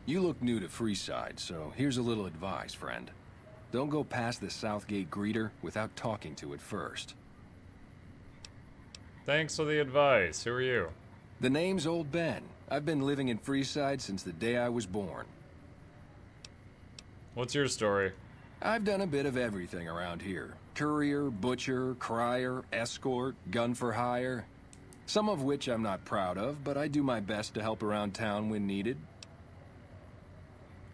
You look new to Freeside, so here's a little advice, friend. Don't go past the Southgate greeter without talking to it first. Thanks for the advice. Who are you? The name's Old Ben. I've been living in Freeside since the day I was born. What's your story? I've done a bit of everything around here. Courier, butcher, crier, escort, gun for hire. Some of which I'm not proud of, but I do my best to help around town when needed.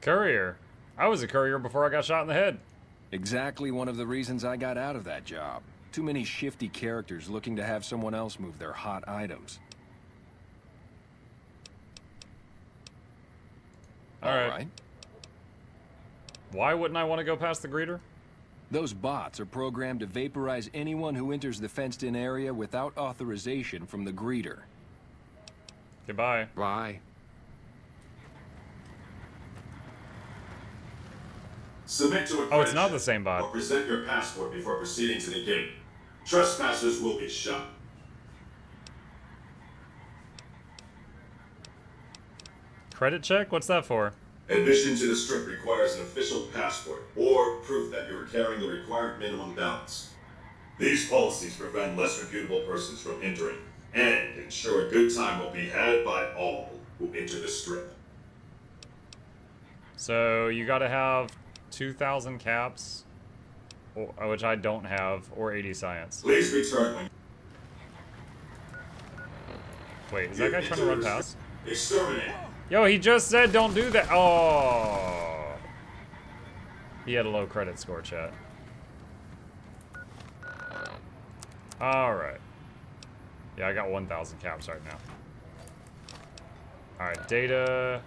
Courier? I was a courier before I got shot in the head. Exactly one of the reasons I got out of that job. Too many shifty characters looking to have someone else move their hot items. All right. Why wouldn't I want to go past the greeter? Those bots are programmed to vaporize anyone who enters the fenced-in area without authorization from the greeter. Goodbye. Bye. Submit to a Oh, it's not the same bot. or present your passport before proceeding to the gate. Trespassers will be shot. Credit check? What's that for? Admission to the strip requires an official passport or proof that you are carrying the required minimum balance. These policies prevent less reputable persons from entering and ensure a good time will be had by all who enter the strip. So you gotta have 2,000 caps, which I don't have, or 80 science. Please return when Wait, is that guy trying to run past? exterminate. Yo, he just said don't do that. Oh. He had a low credit score, chat. Alright. Yeah, I got 1,000 caps right now. Alright, data,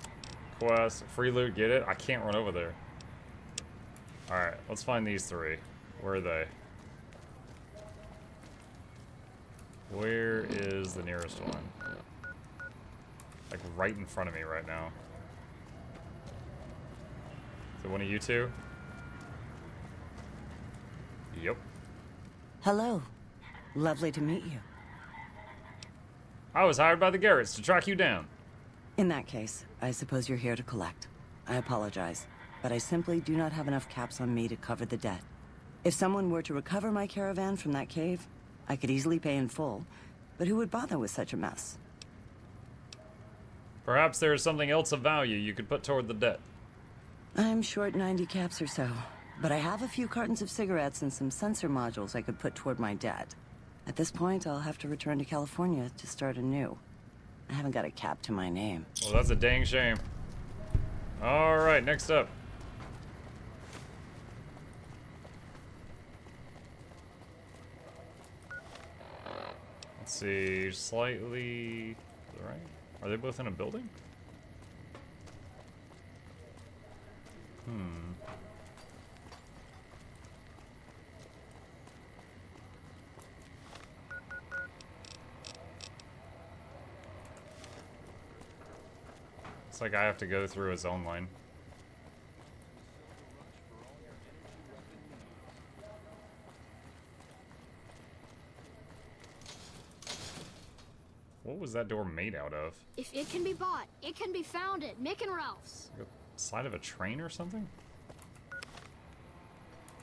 quest, free loot, get it? I can't run over there. Alright, let's find these three. Where are they? Where is the nearest one? Like right in front of me right now. Is it one of you two? Yep. Hello. Lovely to meet you. I was hired by the Garretts to track you down. In that case, I suppose you're here to collect. I apologize, but I simply do not have enough caps on me to cover the debt. If someone were to recover my caravan from that cave, I could easily pay in full, but who would bother with such a mess? Perhaps there is something else of value you could put toward the debt. I'm short 90 caps or so, but I have a few cartons of cigarettes and some sensor modules I could put toward my debt. At this point, I'll have to return to California to start anew. I haven't got a cap to my name. Well, that's a dang shame. Alright, next up. Let's see, slightly... right? Are they both in a building? It's like I have to go through his own line. What was that door made out of? If it can be bought, it can be found at Mick and Ralph's. Like a side of a train or something?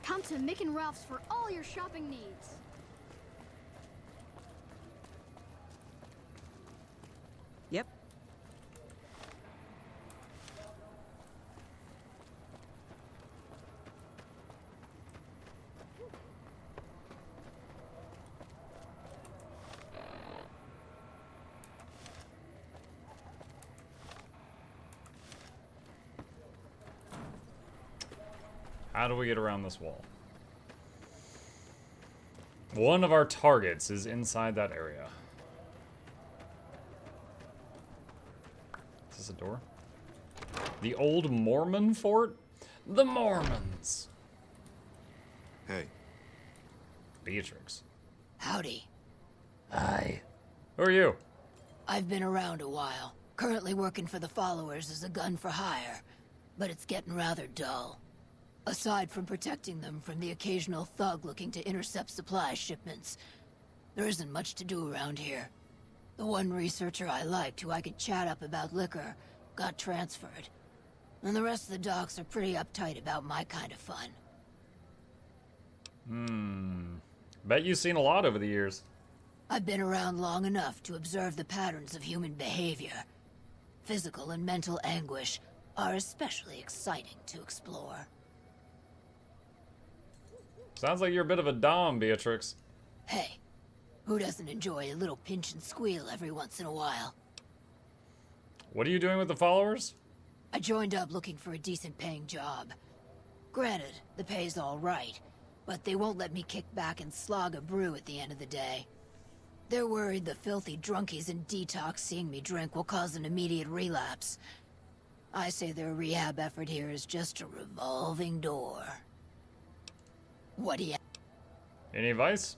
Come to Mick and Ralph's for all your shopping needs. Yep. How do we get around this wall? One of our targets is inside that area. Is this a door? The old Mormon fort? The Mormons! Hey. Beatrix. Howdy. Hi. Who are you? I've been around a while. Currently working for the followers as a gun for hire. But it's getting rather dull. Aside from protecting them from the occasional thug looking to intercept supply shipments, there isn't much to do around here. The one researcher I liked who I could chat up about liquor got transferred. And the rest of the docs are pretty uptight about my kind of fun. Bet you've seen a lot over the years. I've been around long enough to observe the patterns of human behavior. Physical and mental anguish are especially exciting to explore. Sounds like you're a bit of a dom, Beatrix. Hey, who doesn't enjoy a little pinch and squeal every once in a while? What are you doing with the followers? I joined up looking for a decent paying job. Granted, the pay's all right, but they won't let me kick back and slog a brew at the end of the day. They're worried the filthy drunkies in detox seeing me drink will cause an immediate relapse. I say their rehab effort here is just a revolving door. What do you... Any advice?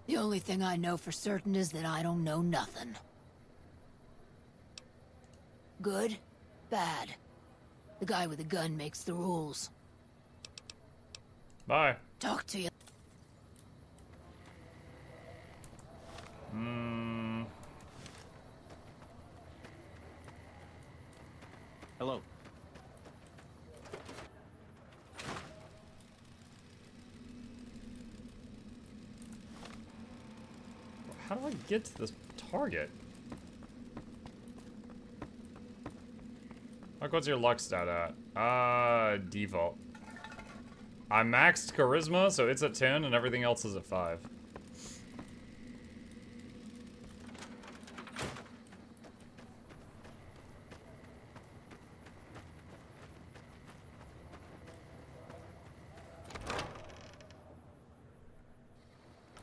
The only thing I know for certain is that I don't know nothing. Good, bad. The guy with the gun makes the rules. Bye. Talk to you. Hello. How do I get to this target? Like, what's your luck stat at? Default. I maxed charisma, so it's at 10, and everything else is at 5.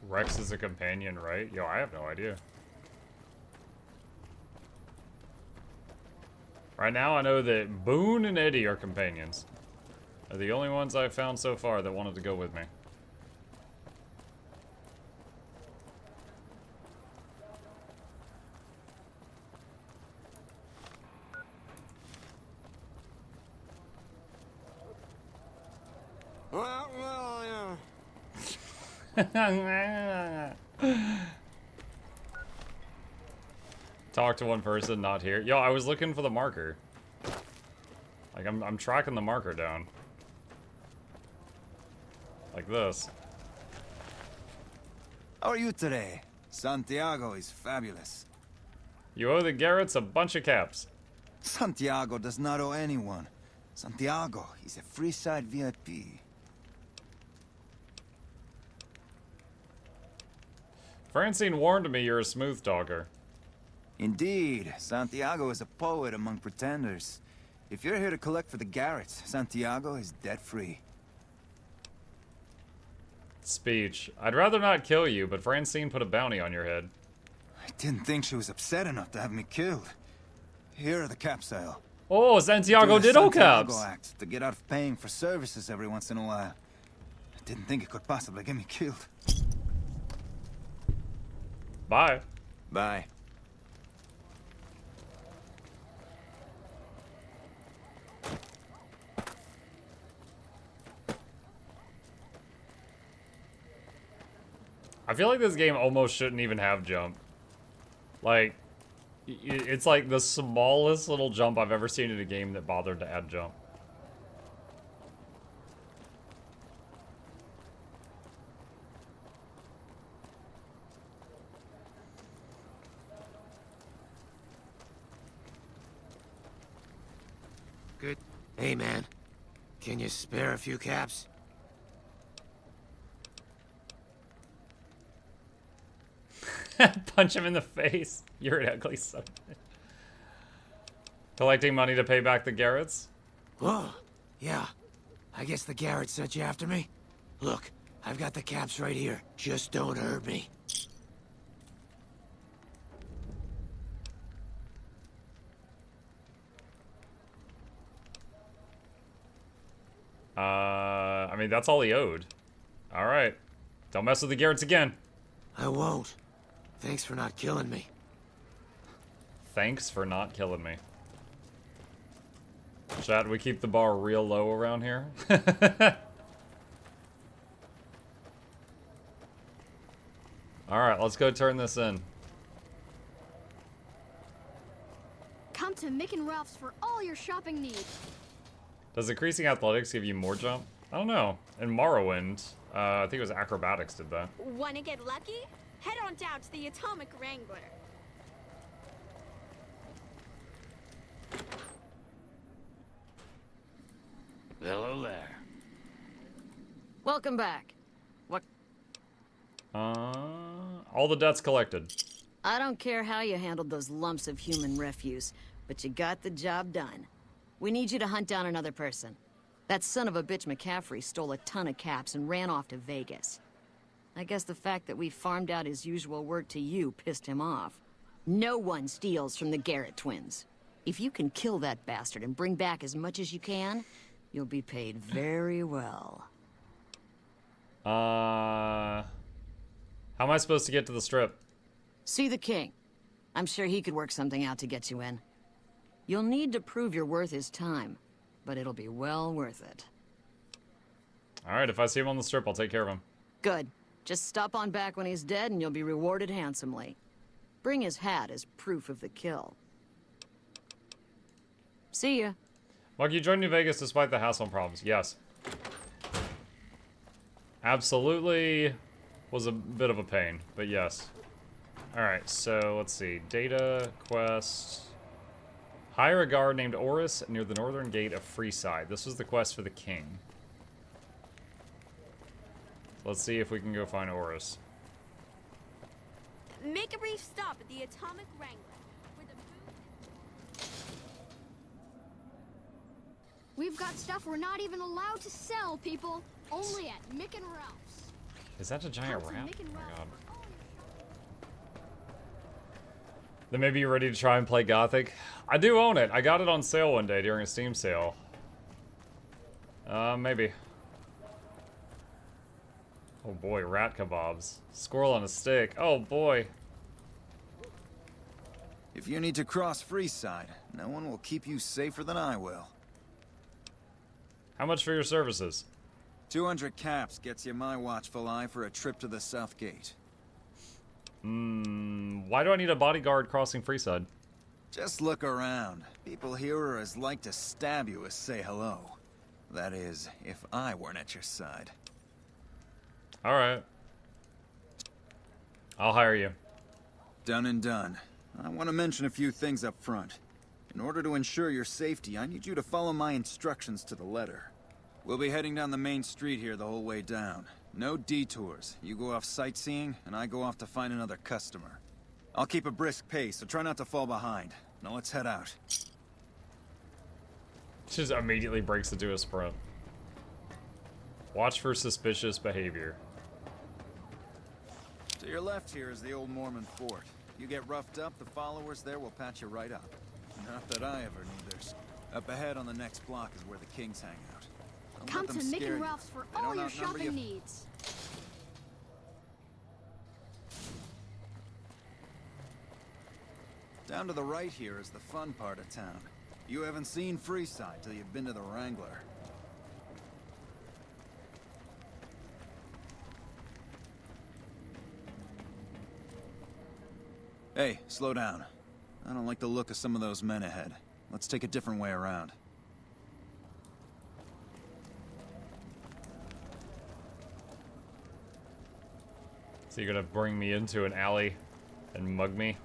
Rex is a companion, right? Yo, I have no idea. Right now, I know that Boone and Eddie are companions. They're the only ones I've found so far that wanted to go with me. Talk to one person, not here. Yo, I was looking for the marker. Like, I'm tracking the marker down. Like this. How are you today? Santiago is fabulous. You owe the Garretts a bunch of caps. Santiago does not owe anyone. Santiago is a free side VIP. Francine warned me you're a smooth talker. Indeed, Santiago is a poet among pretenders. If you're here to collect for the Garretts, Santiago is debt-free. Speech. I'd rather not kill you, but Francine put a bounty on your head. I didn't think she was upset enough to have me killed. Here are the caps, Al. Oh, Santiago Ditto caps! Santiago Act to get out of paying for services every once in a while. I didn't think it could possibly get me killed. Bye. Bye. I feel like this game almost shouldn't even have jump. Like, it's like the smallest little jump I've ever seen in a game that bothered to add jump. Good. Hey, man. Can you spare a few caps? Punch him in the face. You're an ugly son. Collecting money to pay back the Garretts? Oh, yeah. I guess the Garrett sent you after me? Look, I've got the caps right here. Just don't hurt me. I mean, that's all he owed. Alright. Don't mess with the Garretts again. I won't. Thanks for not killing me. Thanks for not killing me. Chat, we keep the bar real low around here. Alright, let's go turn this in. Come to Mick and Ralph's for all your shopping needs. Does increasing athletics give you more jump? I don't know. In Morrowind, I think it was acrobatics did that. Wanna get lucky? Head on down to the Atomic Wrangler. Hello there. Welcome back. What? All the debts collected. I don't care how you handled those lumps of human refuse, but you got the job done. We need you to hunt down another person. That son of a bitch McCaffrey stole a ton of caps and ran off to Vegas. I guess the fact that we farmed out his usual work to you pissed him off. No one steals from the Garrett twins. If you can kill that bastard and bring back as much as you can, you'll be paid very well. How am I supposed to get to the strip? See the king. I'm sure he could work something out to get you in. You'll need to prove you're worth his time, but it'll be well worth it. Alright, if I see him on the strip, I'll take care of him. Good. Just stop on back when he's dead and you'll be rewarded handsomely. Bring his hat as proof of the kill. See ya. Mark, you joined New Vegas despite the hassle and problems. Yes. Absolutely was a bit of a pain, but yes. Alright, so let's see. Data, quest. Hire a guard named Oris near the northern gate of Freeside. This was the quest for the king. Let's see if we can go find Oris. Make a brief stop at the Atomic Wrangler. Where the We've got stuff we're not even allowed to sell, people. Only at Mick and Ralph's. Is that a giant Come to rat? Mick and Oh my Ralph's god. for all your Then maybe you're ready to try and play Gothic? I do own it. I got it on sale one day during a Steam sale. Maybe. Oh boy, rat kebabs. Squirrel on a stick. Oh boy. If you need to cross Freeside, no one will keep you safer than I will. How much for your services? 200 caps gets you my watchful eye for a trip to the South Gate. Why do I need a bodyguard crossing Freeside? Just look around. People here are as like to stab you as say hello. That is, if I weren't at your side. Alright. I'll hire you. Done and done. I want to mention a few things up front. In order to ensure your safety, I need you to follow my instructions to the letter. We'll be heading down the main street here the whole way down. No detours. You go off sightseeing, and I go off to find another customer. I'll keep a brisk pace, so try not to fall behind. Now let's head out. Just immediately breaks into a sprint. Watch for suspicious behavior. To your left here is the old Mormon fort. You get roughed up, the followers there will patch you right up. Not that I ever knew theirs. Up ahead on the next block is where the kings hang out. Don't Come let to them Mick scare and you. Ralph's for They all don't your outnumber shopping you. needs. Down to the right here is the fun part of town. You haven't seen Freeside till you've been to the Wrangler. Hey, slow down. I don't like the look of some of those men ahead. Let's take a different way around. So you're gonna bring me into an alley and mug me?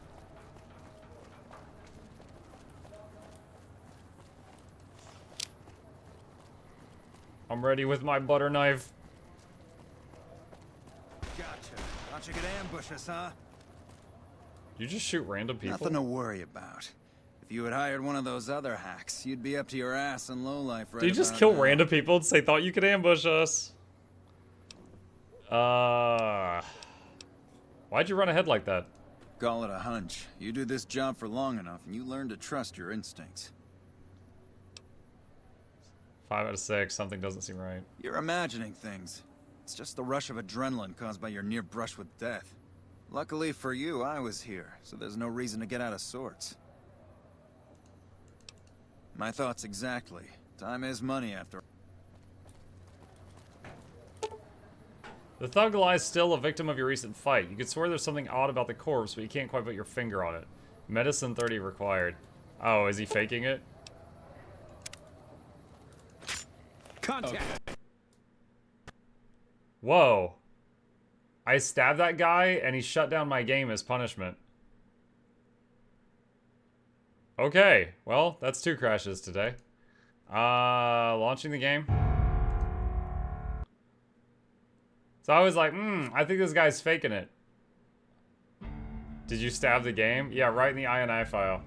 I'm ready with my butter knife. Gotcha. Thought you could ambush us, huh? You just shoot random people? Nothing to worry about. If you had hired one of those other hacks, you'd be up to your ass in lowlife right Did you just about kill now. random people since they thought you could ambush us? Why'd you run ahead like that? Call it a hunch. You do this job for long enough, and you learn to trust your instincts. 5 out of 6, something doesn't seem right. You're imagining things. It's just the rush of adrenaline caused by your near brush with death. Luckily for you, I was here, so there's no reason to get out of sorts. My thoughts exactly. Time is money after. The thug lies still a victim of your recent fight. You could swear there's something odd about the corpse, but you can't quite put your finger on it. Medicine 30 required. Oh, is he faking it? Contact. Whoa. I stabbed that guy and he shut down my game as punishment. Okay, well, that's 2 crashes today. Launching the game. So I was like, I think this guy's faking it. Did you stab the game? Yeah, right in the INI file.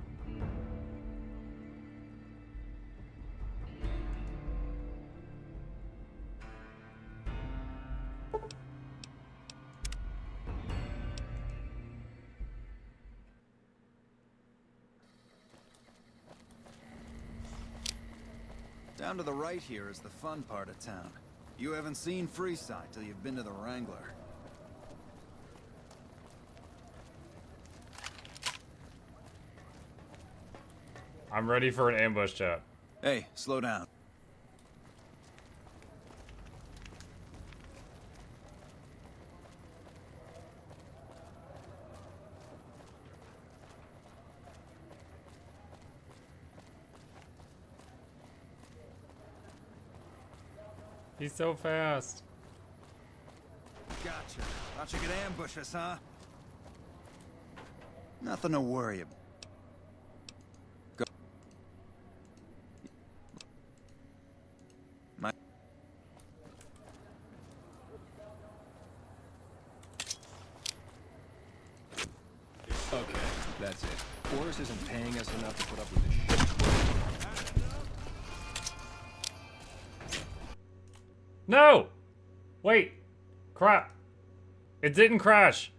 Down to the right here is the fun part of town. You haven't seen Freeside till you've been to the Wrangler. I'm ready for an ambush, chat. Hey, slow down. He's so fast. Gotcha. Thought you could ambush us, huh? Nothing to worry about. Go. My. Okay, that's it. Forrest isn't paying us enough to put up with this shit. No! Wait. Crap. It didn't crash.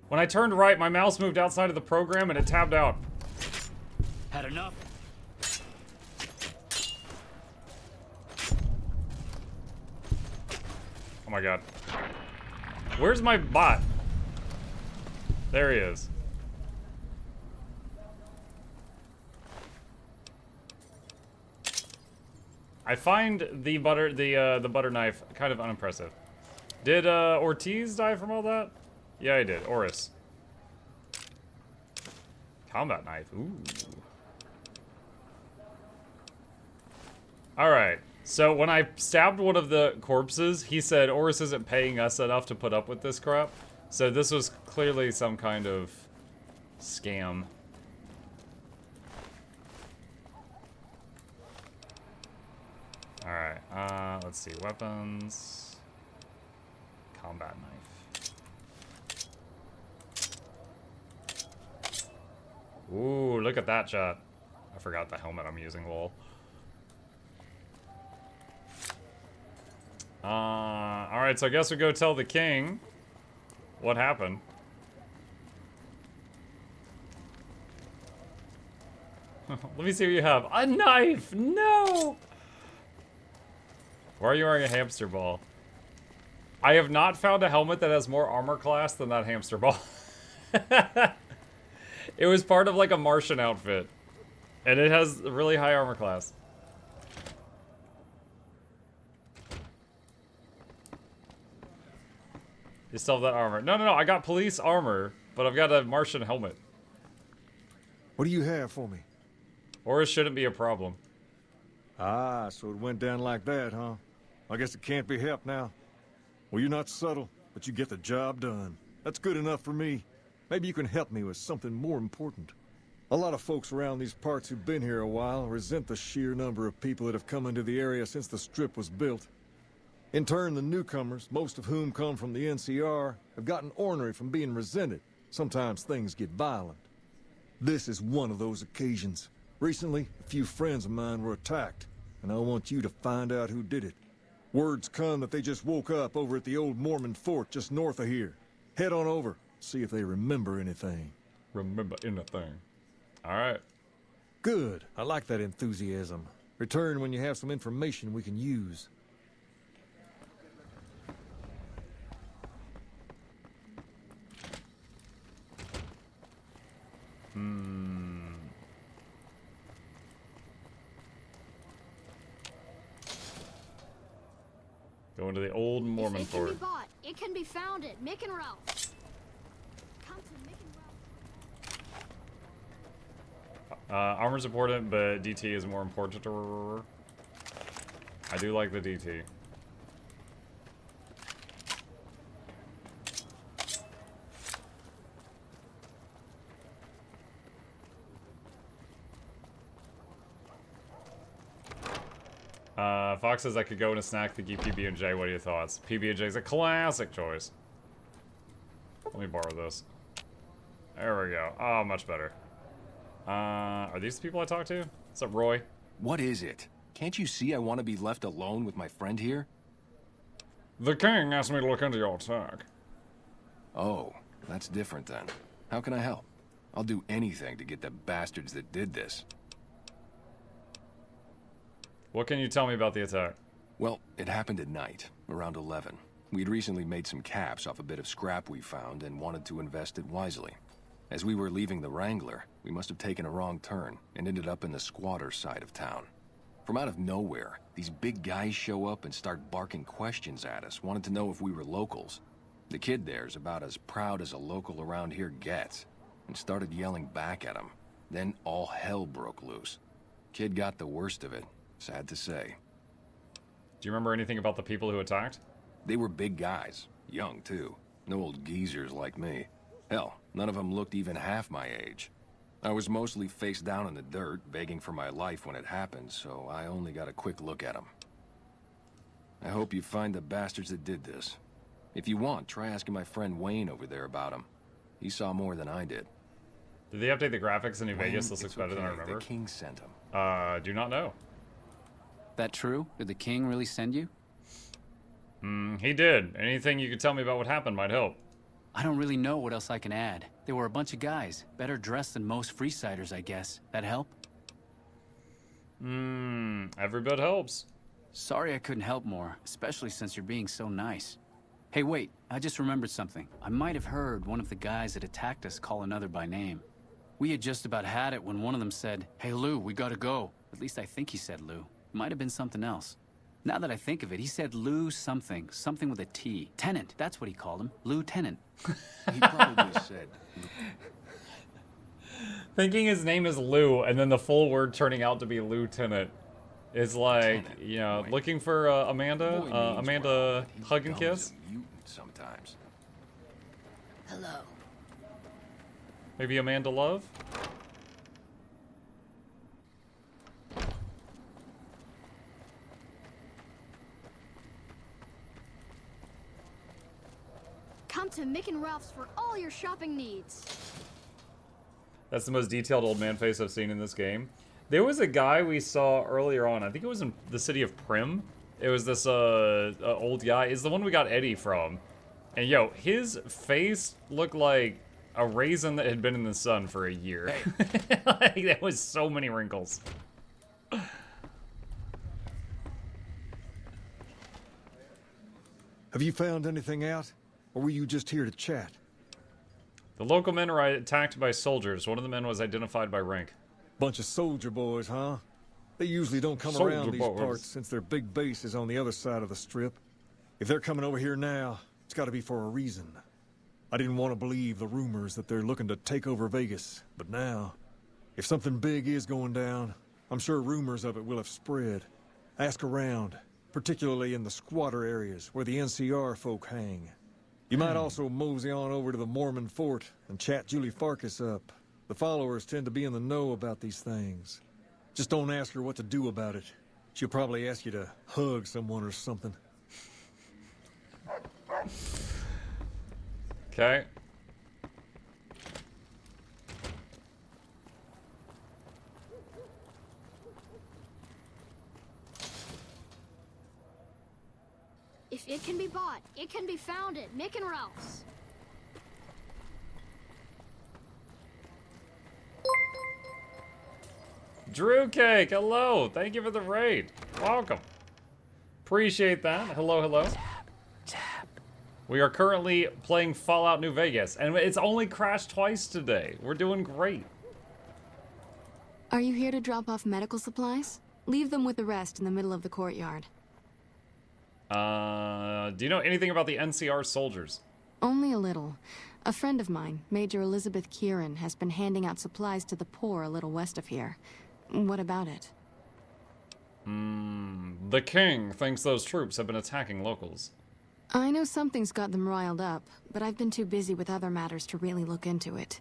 When I turned right, my mouse moved outside of the program and it tabbed out. Had enough? Oh my god. Where's my bot? There he is. I find the butter knife kind of unimpressive. Did Ortiz die from all that? Yeah, he did. Oris. Combat knife. Ooh. Alright. So when I stabbed one of the corpses, he said Oris isn't paying us enough to put up with this crap. So this was clearly some kind of scam. Alright, let's see. Weapons. Combat knife. Ooh, look at that shot. I forgot the helmet I'm using, lol. Alright, so I guess we go tell the king what happened. Let me see what you have. A knife! No! Why are you wearing a hamster ball? I have not found a helmet that has more armor class than that hamster ball. It was part of like a Martian outfit. And it has really high armor class. You still have that armor. No, I got police armor, but I've got a Martian helmet. What do you have for me? Or it shouldn't be a problem. Ah, so it went down like that, huh? I guess it can't be helped now. Well, you're not subtle, but you get the job done. That's good enough for me. Maybe you can help me with something more important. A lot of folks around these parts who've been here a while resent the sheer number of people that have come into the area since the Strip was built. In turn, the newcomers, most of whom come from the NCR, have gotten ornery from being resented. Sometimes things get violent. This is one of those occasions. Recently, a few friends of mine were attacked, and I want you to find out who did it. Word's come that they just woke up over at the old Mormon fort just north of here. Head on over, see if they remember anything. Remember anything. Alright. Good. I like that enthusiasm. Return when you have some information we can use. Going to the old Mormon It can fort. be bought. It can be found at Mick and Ralph. Come to Mick and Ralph. Armor's important, but DT is more important. I do like the DT. Fox says I could go in a snack to keep PB&J. What are your thoughts? PB&J is a classic choice. Let me borrow this. There we go. Oh, much better. Are these the people I talked to? What's up, Roy? What is it? Can't you see I want to be left alone with my friend here? The king asked me to look into your attack. Oh, that's different then. How can I help? I'll do anything to get the bastards that did this. What can you tell me about the attack? Well, it happened at night, around 11. We'd recently made some caps off a bit of scrap we found and wanted to invest it wisely. As we were leaving the Wrangler, we must have taken a wrong turn and ended up in the squatter side of town. From out of nowhere, these big guys show up and start barking questions at us, wanted to know if we were locals. The kid there's about as proud as a local around here gets, and started yelling back at him. Then all hell broke loose. Kid got the worst of it, sad to say. Do you remember anything about the people who attacked? They were big guys, young too. No old geezers like me. Hell, none of them looked even half my age. I was mostly face down in the dirt, begging for my life when it happened, so I only got a quick look at them. I hope you find the bastards that did this. If you want, try asking my friend Wayne over there about them. He saw more than I did. Did they update the graphics in New Wayne, Vegas? This looks better than I okay. remember. The king sent him. Do not know. That true? Did the king really send you? He did. Anything you could tell me about what happened might help. I don't really know what else I can add. They were a bunch of guys, better dressed than most freesiders, I guess. That help? Every bit helps. Sorry I couldn't help more, especially since you're being so nice. Hey, wait, I just remembered something. I might have heard one of the guys that attacked us call another by name. We had just about had it when one of them said, "Hey, Lou, we gotta go." At least I think he said Lou. It might have been something else. Now that I think of it, he said Lou something. Something with a T. Tenant, that's what he called him. Lieutenant. He probably said... Thinking his name is Lou, and then the full word turning out to be Lieutenant is like, you know, Boy. looking for Amanda? Boy means Amanda well, but he hug and becomes kiss? a mutant sometimes. Hello. Maybe Amanda Love? Come to Mick and Ralph's for all your shopping needs. That's the most detailed old man face I've seen in this game. There was a guy we saw earlier on. I think it was in the city of Prim. It was this old guy. It's the one we got Eddie from. And yo, his face looked like a raisin that had been in the sun for a year. Hey. Like, there was so many wrinkles. Have you found anything out? Or were you just here to chat? The local men were attacked by soldiers. One of the men was identified by rank. Bunch of soldier boys, huh? They usually don't come Soldier around these boys. parts since their big base is on the other side of the strip. If they're coming over here now, it's gotta be for a reason. I didn't want to believe the rumors that they're looking to take over Vegas, but now, if something big is going down, I'm sure rumors of it will have spread. Ask around, particularly in the squatter areas where the NCR folk hang. You might also mosey on over to the Mormon fort and chat Julie Farkas up. The followers tend to be in the know about these things. Just don't ask her what to do about it. She'll probably ask you to hug someone or something. Okay. If it can be bought, it can be found at Mick and Ralph's. Drew Cake, hello. Thank you for the raid. Welcome. Appreciate that. Hello, hello. We are currently playing Fallout New Vegas, and it's only crashed twice today. We're doing great. Are you here to drop off medical supplies? Leave them with the rest in the middle of the courtyard. Do you know anything about the NCR soldiers? Only a little. A friend of mine, Major Elizabeth Kieran, has been handing out supplies to the poor a little west of here. What about it? The king thinks those troops have been attacking locals. I know something's got them riled up, but I've been too busy with other matters to really look into it.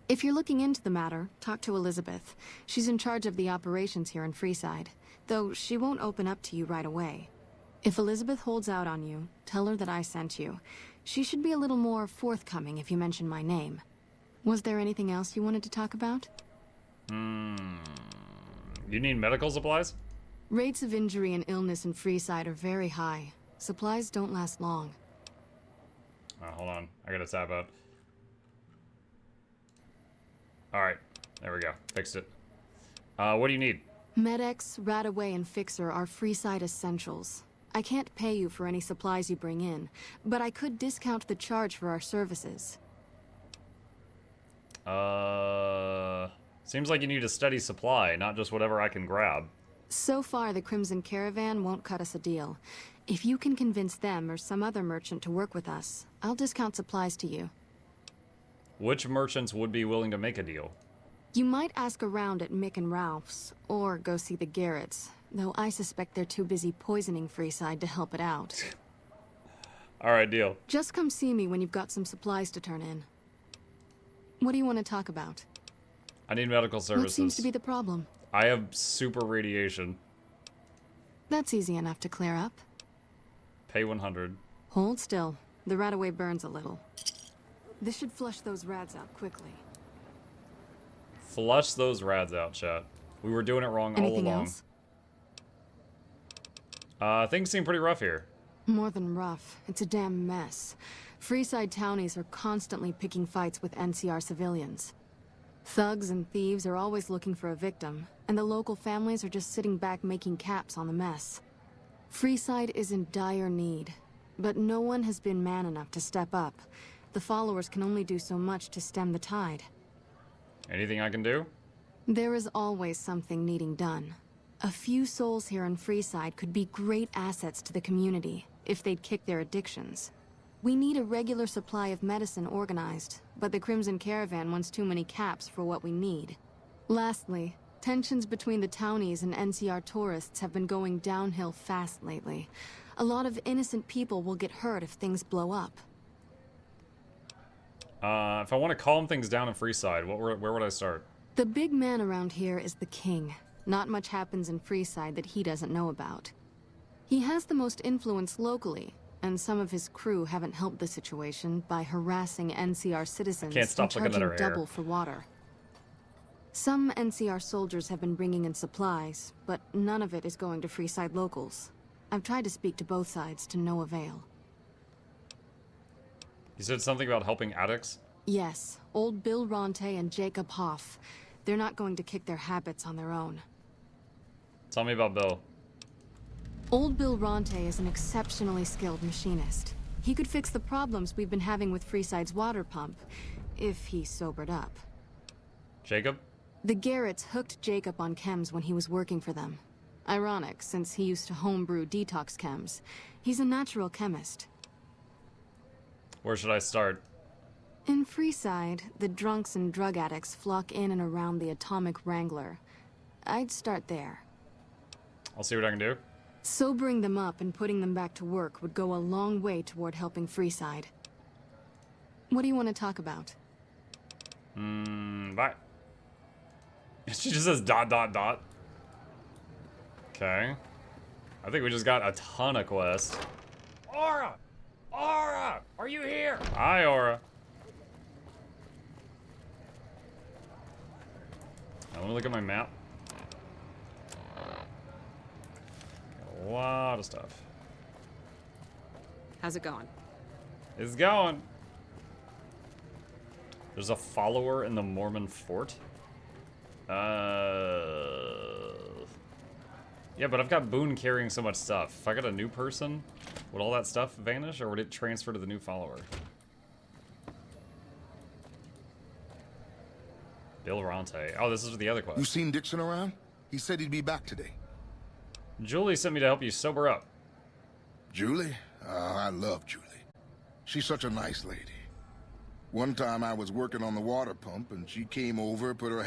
If you're looking into the matter, talk to Elizabeth. She's in charge of the operations here in Freeside, though she won't open up to you right away. If Elizabeth holds out on you, tell her that I sent you. She should be a little more forthcoming if you mention my name. Was there anything else you wanted to talk about? You need medical supplies? Rates of injury and illness in Freeside are very high. Supplies don't last long. Hold on. I gotta tab out. Alright. There we go. Fixed it. What do you need? Med-X, Radaway, and Fixer are Freeside essentials. I can't pay you for any supplies you bring in, but I could discount the charge for our services. Seems like you need a steady supply, not just whatever I can grab. So far, the Crimson Caravan won't cut us a deal. If you can convince them or some other merchant to work with us, I'll discount supplies to you. Which merchants would be willing to make a deal? You might ask around at Mick and Ralph's, or go see the Garretts, though I suspect they're too busy poisoning Freeside to help it out. Alright, deal. Just come see me when you've got some supplies to turn in. What do you want to talk about? I need medical services. What seems to be the problem? I have super radiation. That's easy enough to clear up. Pay 100. Hold still. The Radaway burns a little. This should flush those rads out quickly. Flush those rads out, chat. We were doing it wrong all along. Else? Things seem pretty rough here. More than rough. It's a damn mess. Freeside townies are constantly picking fights with NCR civilians. Thugs and thieves are always looking for a victim, and the local families are just sitting back making caps on the mess. Freeside is in dire need, but no one has been man enough to step up. The followers can only do so much to stem the tide. Anything I can do? There is always something needing done. A few souls here in Freeside could be great assets to the community if they'd kick their addictions. We need a regular supply of medicine organized, but the Crimson Caravan wants too many caps for what we need. Lastly, tensions between the townies and NCR tourists have been going downhill fast lately. A lot of innocent people will get hurt if things blow up. If I want to calm things down in Freeside, where would I start? The big man around here is the king. Not much happens in Freeside that he doesn't know about. He has the most influence locally, and some of his crew haven't helped the situation by harassing NCR citizens Can't stop and looking at charging her hair. double for water. Some NCR soldiers have been bringing in supplies, but none of it is going to Freeside locals. I've tried to speak to both sides to no avail. You said something about helping addicts? Yes, old Bill Ronte and Jacob Hoff. They're not going to kick their habits on their own. Tell me about Bill. Old Bill Ronte is an exceptionally skilled machinist. He could fix the problems we've been having with Freeside's water pump, if he sobered up. Jacob? The Garretts hooked Jacob on chems when he was working for them. Ironic, since he used to homebrew detox chems. He's a natural chemist. Where should I start? In Freeside, the drunks and drug addicts flock in and around the Atomic Wrangler. I'd start there. I'll see what I can do. Sobering them up and putting them back to work would go a long way toward helping Freeside. What do you want to talk about? Bye. She just says ... Okay. I think we just got a ton of quests. Aura! Aura! Are you here? Hi, Aura. I want to look at my map. Got a lot of stuff. How's it going? It's going. There's a follower in the Mormon fort. Yeah, but I've got Boone carrying so much stuff. If I got a new person, would all that stuff vanish, or would it transfer to the new follower? Bill Ronte. Oh, this is the other quest. You seen Dixon around? He said he'd be back today. Julie sent me to help you sober up. Julie? I love Julie. She's such a nice lady. One time I was working on the water pump, and she came over, put her hand